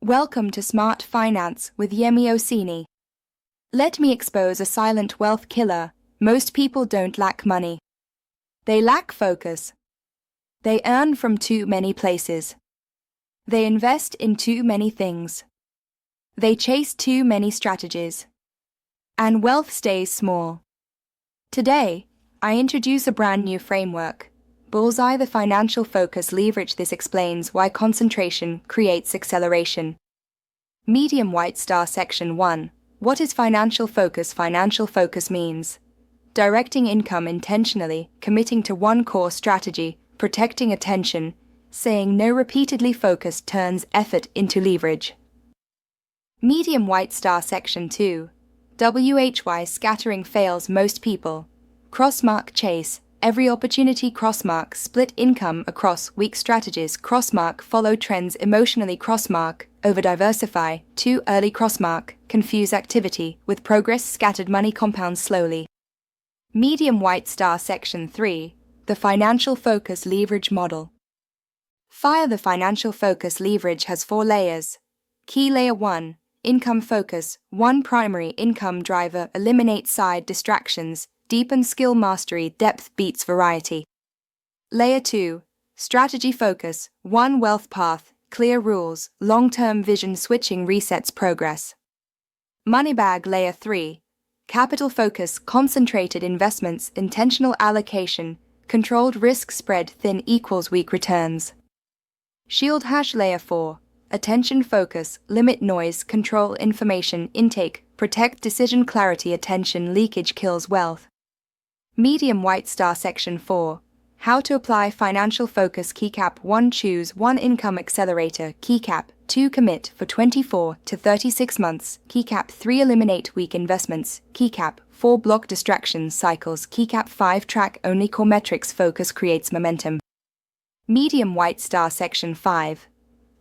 Welcome to Smart Finance with Yemi. Let me expose a silent wealth killer. Most people don't lack money. They lack focus. They earn from too many places. They invest in too many things. They chase too many strategies. And wealth stays small. Today, I introduce a brand new framework. Bullseye the financial focus leverage. This explains why concentration creates acceleration. Medium White Star Section 1. What is financial focus? Financial focus means directing income intentionally, committing to one core strategy, protecting attention, saying no repeatedly. Focus turns effort into leverage. Medium White Star Section 2. WHY scattering fails most people. Crossmark chase every opportunity. Crossmark split income across weak strategies. Crossmark follow trends emotionally. Crossmark over diversify too early. Crossmark confuse activity with progress. Scattered money compounds slowly. Medium White Star Section 3. The financial focus leverage model. Fire the financial focus leverage has 4 layers. Key Layer 1. Income focus. 1 primary income driver. Eliminate side distractions. Deepen skill mastery. Depth beats variety. Layer 2. Strategy focus. 1 wealth path. Clear rules. Long-term vision. Switching resets progress. Money bag. Layer 3. Capital focus. Concentrated investments. Intentional allocation. Controlled risk. Spread thin equals weak returns. Shield hash. Layer 4. Attention focus. Limit noise. Control information intake. Protect decision clarity. Attention leakage kills wealth. Medium White Star Section 4. How to apply financial focus. Keycap 1. Choose one income accelerator. Keycap 2. Commit for 24 to 36 months. Keycap 3. Eliminate weak investments. Keycap 4. Block distractions cycles. Keycap 5. Track only core metrics. Focus creates momentum. Medium White Star Section 5.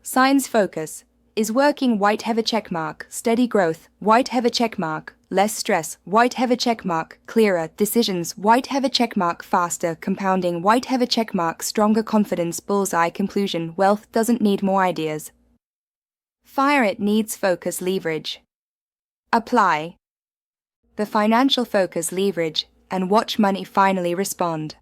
Signs focus. Is working. White heavy checkmark. Steady growth. White heavy checkmark. Less stress. White heavy checkmark. Clearer decisions. White heavy checkmark. Faster compounding. White heavy checkmark. Stronger confidence. Bullseye conclusion. Wealth doesn't need more ideas. Fire it needs focus leverage. Apply the financial focus leverage and watch money finally respond.